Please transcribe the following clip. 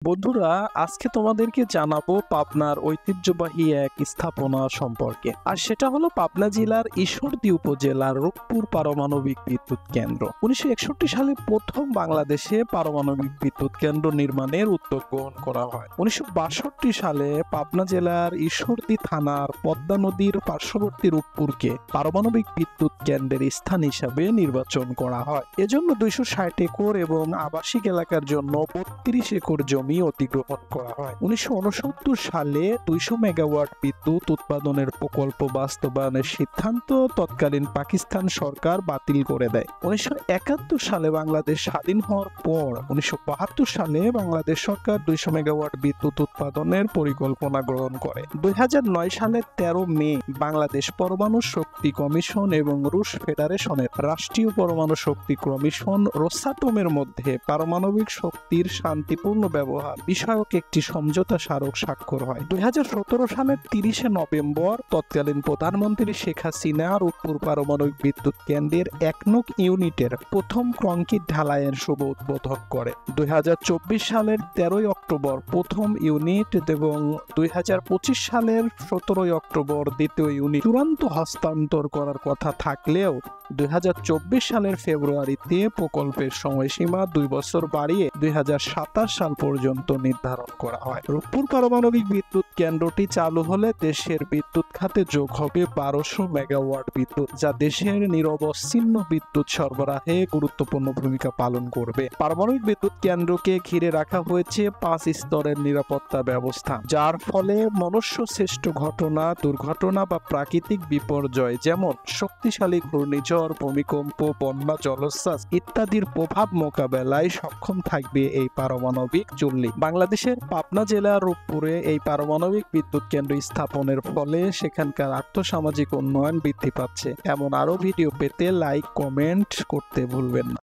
বন্ধুরা, আজকে তোমাদেরকে জানাবো পাবনার ঐতিহ্যবাহী এক স্থাপনা সম্পর্কে। আর সেটা হলো পাবনা জেলার ঈশ্বরদী উপজেলার রূপপুর পারমাণবিক বিদ্যুৎ কেন্দ্র। 1961 সালে প্রথম বাংলাদেশে পারমাণবিক বিদ্যুৎ কেন্দ্র নির্মাণের উদ্যোগ গ্রহণ করা হয়। 1962 সালে পাবনা জেলার ঈশ্বরদী থানার পদ্মা নদীর পার্শ্ববর্তী রূপপুরকে পারমাণবিক বিদ্যুৎ কেন্দ্রের স্থান হিসাবে নির্বাচন করা হয়। এজন্য 260 একর এবং আবাসিক এলাকার জন্য 32 একর জমি অধিগ্রহণ করা হয়। 1969 সালে 200 মেগাওয়াট বিদ্যুৎ উৎপাদনের প্রকল্প বাস্তবায়নের সিদ্ধান্ত তৎকালীন পাকিস্তান সরকার বাতিল করে দেয়। 1971 সালে বাংলাদেশ স্বাধীন হওয়ার পর 1972 সালে বাংলাদেশ সরকার 200 মেগাওয়াট বিদ্যুৎ উৎপাদনের পরিকল্পনা গ্রহণ করে। 2009 সালের 13 মে বাংলাদেশ পরমাণু শক্তি কমিশন এবং রুশ ফেডারেশনের রাষ্ট্রীয় পরমাণু শক্তি কমিশন রোসাটমের মধ্যে পারমাণবিক শক্তির শান্তিপূর্ণ ব্যবহার বিষয়ক একটি সমঝোতা স্মারক স্বাক্ষর হয়। 2017 সালের 30 নভেম্বর তৎকালীন প্রধানমন্ত্রী শেখ হাসিনা রূপপুর পারমাণবিক বিদ্যুৎ কেন্দ্রের 1 নং ইউনিটের প্রথম কংক্রিট ঢালাইয়ের শুভ উদ্বোধন করে। 2024 সালের 13 অক্টোবর প্রথম ইউনিট এবং 2025 সালের 17 অক্টোবর দ্বিতীয় ইউনিট চূড়ান্ত হস্তান্তর করার কথা থাকলেও 2024 সালের ফেব্রুয়ারিতে প্রকল্পের সময়সীমা 2 বছর বাড়িয়ে 2027 সাল পর্যন্ত নির্ধারণ করা হয়। রূপপুর পারমাণবিক বিদ্যুৎ কেন্দ্রটি চালু হলে দেশের বিদ্যুৎ খাতে যোগ হবে 1200 মেগাওয়াট বিদ্যুৎ, যা দেশের নিরবচ্ছিন্ন বিদ্যুৎ সরবরাহে গুরুত্বপূর্ণ ভূমিকা পালন করবে। পারমাণবিক বিদ্যুৎ কেন্দ্রকে ঘিরে রাখা হয়েছে 5 স্তরের নিরাপত্তা ব্যবস্থা, যার ফলে মনুষ্যসৃষ্ট ঘটনা, দুর্ঘটনা বা প্রাকৃতিক বিপর্যয় যেমন শক্তিশালী ঘূর্ণিঝড়, ভূমিকম্প, বন্যা, জলোচ্ছ্বাস ইত্যাদির প্রভাব মোকাবেলায় সক্ষম থাকবে এই পারমাণবিক চুল্লি। বাংলাদেশের পাবনা জেলার রূপপুরে এই পারমাণবিক বিদ্যুৎ কেন্দ্র স্থাপনের ফলে সেখানকার আর্থসামাজিক উন্নয়ন বৃদ্ধি পাচ্ছে। এমন আরো ভিডিও পেতে লাইক, কমেন্ট করতে ভুলবেন না।